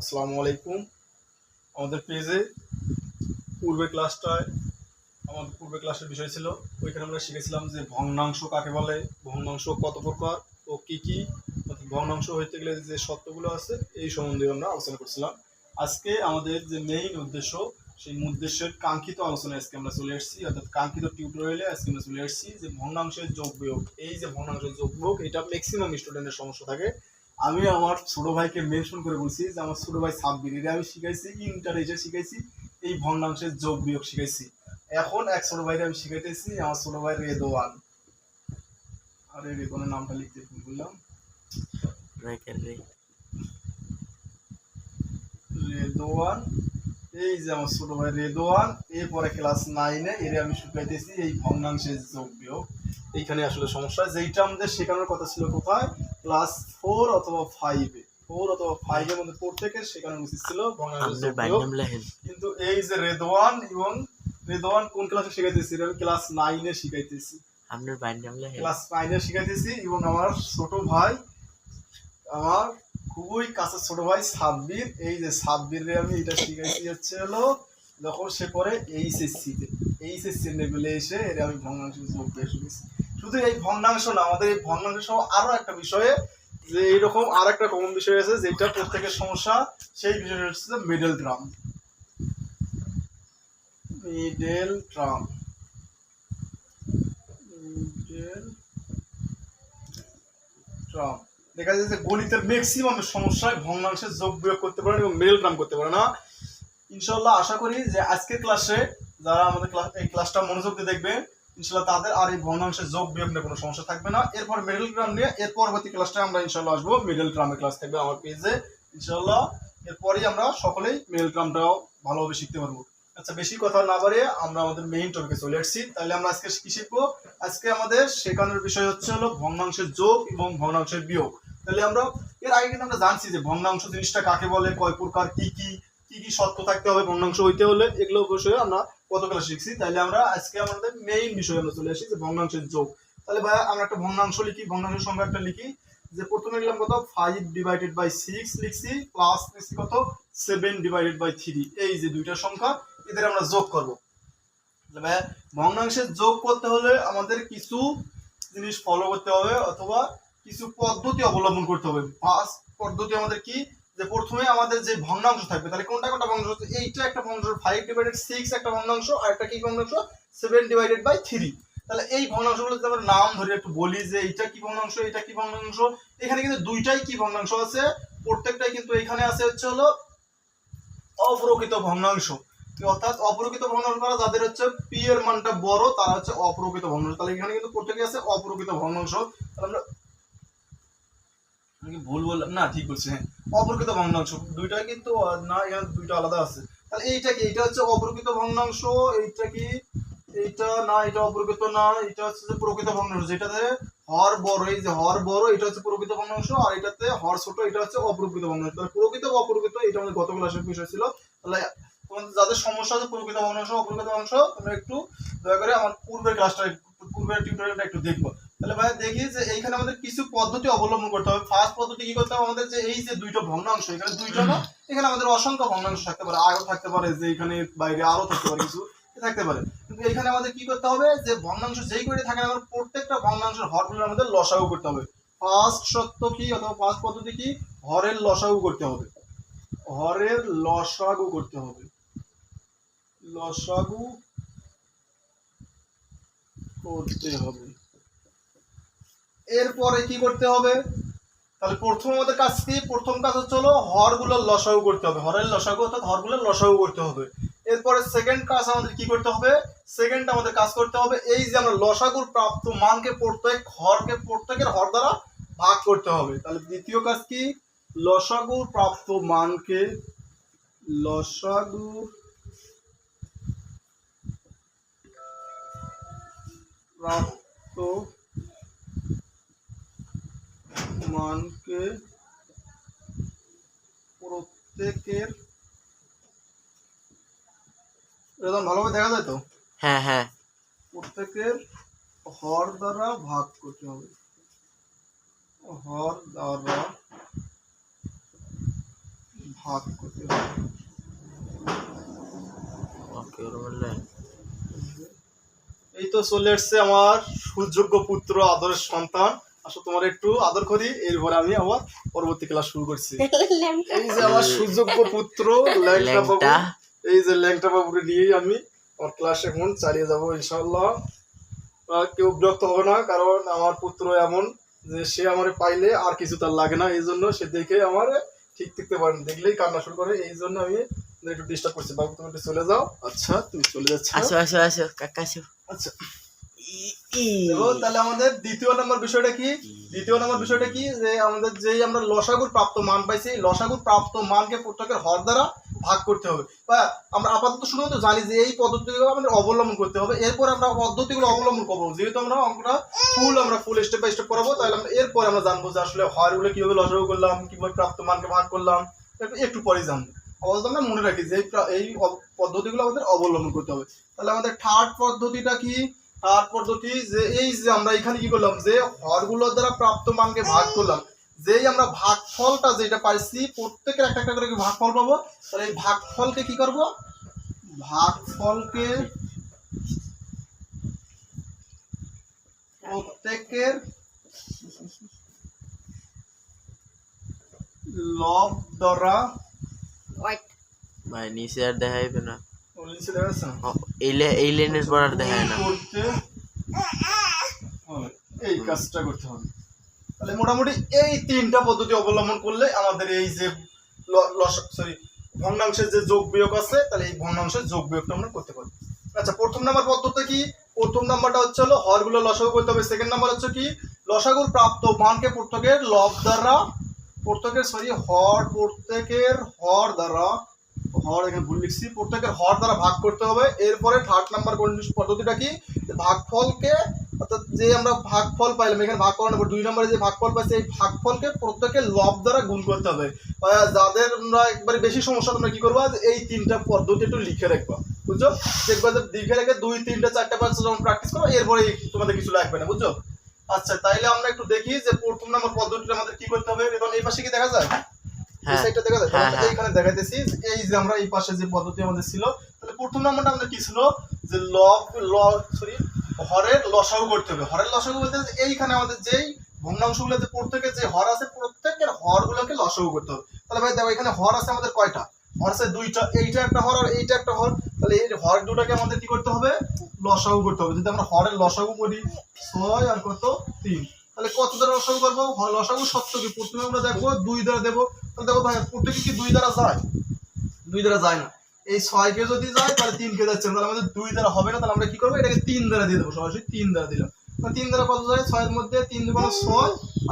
আসসালামু আলাইকুম। আমাদের পেজে পূর্বের ক্লাসটায় আমাদের পূর্বের ক্লাসের বিষয় ছিল, ওইখানে আমরা শিখেছিলাম যে ভগ্নাংশ কাকে বলে, ভগ্নাংশ কত প্রকার ও কি কি, ভগ্নাংশ হইতে গেলে যে সত্যগুলো আছে এই সম্বন্ধে আমরা আলোচনা করছিলাম। আজকে আমাদের যে মেইন উদ্দেশ্য, সেই উদ্দেশ্যের কাঙ্ক্ষিত আলোচনায় আজকে আমরা চলে এসেছি, অর্থাৎ কাঙ্ক্ষিত টিউটোরিয়ালে আজকে আমরা চলে এসেছি যে ভগ্নাংশের যোগ বিয়োগ। এই যে ভগ্নাংশের যোগ বিয়োগ, এটা ম্যাক্সিমাম স্টুডেন্টের সমস্যা থাকে। আমি আমার ছোট ভাইকে মেনশন করে বলছি যে আমার ছোট ভাই সাব্বির, এটা আমি শিখাইছি ইন্টারে এসে শিখাইছি, এই ভগ্নাংশের যোগ বিয়োগ শিখাইছি। এখন এক ছোট ভাইরে আমি শিখাইতেছি, আমার ছোট ভাই রেদওয়ান। আরে রেদওয়ানের নামটা লিখতে ভুল করলাম, রেদওয়ান। এই যে আমার ছোট ভাই রেদওয়ান, এরপরে ক্লাস 9-এ এর আমি শিখাইতেছি এই ভগ্নাংশের যোগ বিয়োগ। এইখানে আসলে সমস্যা, যেইটা আমাদের শেখানোর কথা ছিল কোথায়, ক্লাস 4 অথবা 5-এ, 4 অথবা 5-এর মধ্যে প্রত্যেকে শেখানো উচিত ছিল ভগ্নাংশের যোগ বিয়োগ। কিন্তু এই যে রেদওয়ান এবং রেদওয়ান কোন ক্লাসে শিখাইতেছি, আমি ক্লাস 9-এ শিখাইতেছি, ক্লাস 9-এ শিখাইতেছি। এবং আমার ছোট ভাই, আমার খুবই কাছের ছোট ভাই সাব্বির, এই যে সাব্বির রে আমি এটা শিখাইছি হচ্ছে হলো যখন সে পরে এইচএসসি লেভেলে এসে এর আমি ভগ্নাংশ যোগ দিয়ে শিখেছি। শুধু এই ভগ্নাংশ না, আমাদের এই ভগ্নাংশ সহ আরো একটা বিষয়ে যে এইরকম আর একটা কমন বিষয় আছে যেটা প্রত্যেকের সমস্যা, সেই বিষয়টা হচ্ছে middle term. Middle term, middle term. দেখা যায় যে গণিতের ম্যাক্সিমাম সমস্যায় ভগ্নাংশের যোগ বিয়োগ করতে পারে এবং মিডল টার্ম করতে পারে না। ইনশাল্লাহ আশা করি যে আজকের ক্লাসে যারা আমাদের এই ক্লাসটা মনোযোগ দিয়ে দেখবে, ইনশাল্লাহ তাদের আর এই ভগ্নাংশের যোগ বিয়োগ নিয়ে কোনো সমস্যা থাকবে না। এরপর মিডল টার্ম নিয়ে এর পরবর্তী ক্লাসটা আমরা ইনশাল্লাহ আসবো, মিডল টার্মের ক্লাস থাকবে আমার পেজে ইনশাল্লাহ। এরপরই আমরা সকলেই মিডল টার্মটাও ভালোভাবে শিখতে পারবো। আচ্ছা, বেশি কথা না বাড়িয়ে আমরা আমাদের মেইন টপিকে চলে আসছি। তাহলে আমরা আজকে কি শিখবো? আজকে আমাদের শেখানোর বিষয় হচ্ছে হলো ভগ্নাংশের যোগ এবং ভগ্নাংশের বিয়োগ। তাহলে আমরা এর আগে কিন্তু আমরা জানছি যে ভগ্নাংশ জিনিসটা কাকে বলে, কয় প্রকার, কি কি কি কি সত্য থাকতে হবে ভগ্নাংশ হইতে হলে, এগুলো বিষয়ে আমরা কত ক্লাস শিখছি। তাহলে আমরা আজকে আমাদের মেইন বিষয়ে আমরা চলে আসি যে ভগ্নাংশের যোগ। তাহলে ভাই আমরা একটা ভগ্নাংশ লিখি, ভগ্নাংশের সংখ্যা একটা লিখি, যে প্রথমে লিখলাম কত 5/6 লিখছি, প্লাস লিখছি কত 7/3। এই যে দুইটা সংখ্যা, এদের আমরা যোগ করব। তাহলে ভাই ভগ্নাংশের যোগ করতে হলে আমাদের কিছু জিনিস ফলো করতে হবে অথবা কিছু পদ্ধতি অবলম্বন করতে হবে। ফার্স্ট পদ্ধতি আমাদের কি, যে প্রথমে আমাদের যে ভগ্নাংশ থাকবে, তাহলে কোনটা কোনটা ভগ্নাংশ, এইটা একটা ভগ্নাংশ 5/6 একটা ভগ্নাংশ, আর একটা কি ভগ্নাংশ 7/3। তাহলে এই ভগ্নাংশগুলো যদি আমরা নাম ধরে একটু বলি যে এইটা কি ভগ্নাংশ, এটা কি ভগ্নাংশ, এখানে কিন্তু দুইটাই কি ভগ্নাংশ আছে, প্রত্যেকটাই কিন্তু এখানে আছে হচ্ছে হলো অপ্রকৃত ভগ্নাংশ। অর্থাৎ অপ্রকৃত ভগ্নাংশ করা যাদের হচ্ছে পি এর মানটা বড় তারা হচ্ছে অপ্রকৃত ভগ্নাংশ। তাহলে এখানে কিন্তু প্রত্যেকই আছে অপ্রকৃত ভগ্নাংশ। তাহলে আমরা ভুল বললাম না, ঠিক বলছি, হ্যাঁ অপ্রকৃত ভগ্নাংশ দুইটা কিন্তু না, এখানে দুইটা আলাদা আছে। তাহলে এইটা কি, এটা হচ্ছে অপ্রকৃত ভগ্নাংশ, এইটা কি, এইটা না, এটা অপ্রকৃত না, এটা হচ্ছে যে প্রকৃত ভগ্নাংশ, যেটাতে হর বড়, এই যে হর বড় এটা হচ্ছে প্রকৃত ভগ্নাংশ, আর এটাতে হর ছোট এটা হচ্ছে অপ্রকৃত ভগ্নাংশ। তাহলে প্রকৃত ও অপ্রকৃত এটা আমাদের গত ক্লাসের বিষয় ছিল। তাহলে তোমাদের যাদের সমস্যা আছে প্রকৃত ভগ্নাংশ অপ্রকৃত ভগ্নাংশ, তোমরা একটু দয়া করে আমার পূর্বের ক্লাসটা, পূর্বের টিউটোরিয়ালটা একটু দেখবো। তাহলে ভাই দেখি যে এইখানে আমাদের কিছু পদ্ধতি অবলম্বন করতে হবে। ফার্স্ট পদ্ধতি কি করতে হবে আমাদের, যে এই যে দুইটা ভগ্নাংশ, এখানে দুইটা না, এখানে আমাদের অসংখ্য ভগ্নাংশ থাকতে পারে, আরো থাকতে পারে, যে এখানে বাইরে আরো থাকতে পারে, কিছু থাকতে পারে। কিন্তু এখানে আমাদের কি করতে হবে, যে ভগ্নাংশ যেই করে থাকে আমাদের প্রত্যেকটা ভগ্নাংশের হরগুলো আমাদের লসাগু করতে হবে। ফার্স্ট সত্য কি অথবা ফার্স্ট পদ্ধতি কি, হরের লসাগু করতে হবে, হরের লসাগু করতে হবে, লসাগু করতে হবে। এরপরে কি করতে হবে, তাহলে প্রথম আমাদের কাজ কি, প্রথম কাজ হচ্ছে হলো হরগুলোর লসাগু করতে হবে, হরের লসাগু অর্থাৎ হরগুলোর লসাগু করতে হবে। এরপরে সেকেন্ড কাজ আমাদের কি করতে হবে, সেকেন্ড আমাদের কাজ করতে হবে এই যে আমরা লসাগুর প্রাপ্ত মানকে প্রত্যেক হরকে প্রত্যেকের হর দ্বারা ভাগ করতে হবে। তাহলে দ্বিতীয় কাজ কি, লসাগুর প্রাপ্ত মানকে, লসাগুর প্রাপ্ত মানকে প্রত্যেকের, একদম ভালোভাবে দেখা যায় তো, হ্যাঁ হ্যাঁ, প্রত্যেকের হর দ্বারা ভাগ করতে হবে, হর দ্বারা ভাগ করতে হবে। ওকে ওর বললে এই তো চলে এসছে আমার সুযোগ্য পুত্র, আদরের সন্তান। আসলে তোমার একটু আদর করি, এরপরে আমি আবার পরবর্তী ক্লাস শুরু করছি। এই যে আমার সুযোগ্য পুত্র ল্যাংটা বাবু, এই যে ল্যাংটা বাবুকে নিয়ে আমি আমার ক্লাস এখন চালিয়ে যাবো ইনশাআল্লাহ। কেউ বিরক্ত হবে না, কারণ আমার পুত্র এমন যে সে আমার পাইলে আর কিছু তার লাগে না, এই জন্য সে দেখে আমার ঠিক থাকতে পারে না, দেখলেই কান্না শুরু করে। এই জন্য আমি একটু ডিস্টার্ব করছি। বাবু তুমি একটু চলে যাও। আচ্ছা তুমি চলে যাচ্ছ? আসো আসো আসো কাকা আসো। আচ্ছা তাহলে আমাদের দ্বিতীয় নম্বর বিষয়টা কি? দ্বিতীয় নম্বর বিষয়টা কি যে আমাদের যেই আমরা লসাগুর প্রাপ্ত মান পাইছি, লসাগুর প্রাপ্ত মানকে প্রত্যেকের হর দ্বারা ভাগ করতে হবে। বা আমরা আপাতত শুধুমাত্র জানি যে এই পদ্ধতিগুলো আমাদের অবলম্বন করতে হবে। এরপর আমরা পদ্ধতিগুলো অবলম্বন করবো, যেহেতু আমরা অঙ্কটা ফুল স্টেপ বাই স্টেপ করাবো, তাহলে আমরা এরপরে আমরা জানবো যে আসলে হরগুলো কিভাবে লসাগু করলাম, কিভাবে প্রাপ্ত মানকে ভাগ করলাম, একটু পরে জানবো। আপাতত আমরা মনে রাখি যে এই পদ্ধতিগুলো আমাদের অবলম্বন করতে হবে। তাহলে আমাদের থার্ড পদ্ধতিটা কি? থার্ড পদ্ধতি যে এই যে আমরা এখানে কি করলাম, যে হরগুলোর দ্বারা প্রাপ্ত মানকে ভাগ করলাম, যেই আমরা ভাগফলটা যেটা পাইছি প্রত্যেকের একটা একটা করে ভাগফল পাবো। তাহলে এই ভাগফলকে কি করব? ভাগফলকে প্রত্যেকের লব দ্বারা ভাই নিচে আর দেখাইবে না, নিচে দেখা যাচ্ছে না? এই লাইনের পর আর দেখায় না। করতে হবে, এই কাজটা করতে হবে। তাহলে মোটামুটি এই তিনটা পদ্ধতি অবলম্বন করলে আমাদের এই যে ভগ্নাংশের যে যোগ বিয়োগ আছে, তাহলে এই ভগ্নাংশের যোগ বিয়োগটা আমরা করতে পারি। আচ্ছা প্রথম নাম্বার পদ্ধতি কি? প্রথম নাম্বারটা হচ্ছে হলো হরগুলো লসাগু করতে হবে। সেকেন্ড নাম্বার হচ্ছে কি? লসাগুর প্রাপ্ত মানকে প্রত্যেকের লব দ্বারা প্রত্যেকের হর দ্বারা এখানে ভুল লিখছি, প্রত্যেকের হর দ্বারা ভাগ করতে হবে। এরপরে থার্ড নাম্বার পদ্ধতিটা কি? ভাগফলকে, অর্থাৎ যে আমরা ভাগফল পাইলাম এখানে ভাগ করার পর 2 নম্বরে যে ভাগফল পাইছি, এই ভাগফলকে প্রত্যেকের লব দ্বারা গুণ করতে হবে। যাদের আমরা একবারে বেশি সমস্যা, তোমরা কি করবা, এই তিনটা পদ্ধতি একটু লিখে রাখবা, বুঝছো? দেখবা যে লিখে রেখে 2, 3, 4, 5 যখন প্র্যাকটিস করো, এরপরে তোমাদের কিছু লাগবে না, বুঝছো? আচ্ছা তাইলে আমরা একটু দেখি যে প্রথম নাম্বার পদ্ধতিটা আমাদের কি করতে হবে। এখন এই পাশে কি দেখা যায়? এই সাইডটা দেখা যায়? এইখানে দেখাইতেছি এই যে আমরা এই পাশে যে পদ্ধতি আমাদের ছিল, তাহলে প্রথম নাম্বারটা আমাদের কি ছিল, যে হরের লসাগু করতে হবে। হরের লসাগু বলতে এইখানে আমাদের যেই ভগ্নাংশগুলো যে প্রত্যেকের যে হর আছে, প্রত্যেকের হরগুলোকে লসাগু করতে হবে। তাহলে ভাই দেখো এখানে হর আছে আমাদের কয়টা? হর আছে 2টা, এইটা একটা হর আর এইটা একটা হর। তাহলে এই হর দুটাকে আমাদের কি করতে হবে? লসাগু করতে হবে। যদি আমরা হরের লসাগু করি 6 আর কত 3, তাহলে কত দ্বারা লসাগু করবো? লসাগু সত্য কি? প্রথমে আমরা দেখবো 2 দ্বারা দেবো। তাহলে দেখো ভাই প্রত্যেকে কি 2 দ্বারা যায়? 2 দ্বারা যায় না। এই 6 কে যদি যায় তাহলে 3 কে যাচ্ছে না, তাহলে আমাদের 2 দ্বারা হবে না। তাহলে আমরা কি করবো? এটাকে 3 দ্বারা দিয়ে দেবো, সরাসরি 3 দ্বারা দিলাম। 3 দ্বারা কত যায়? 6 এর মধ্যে 3 × 6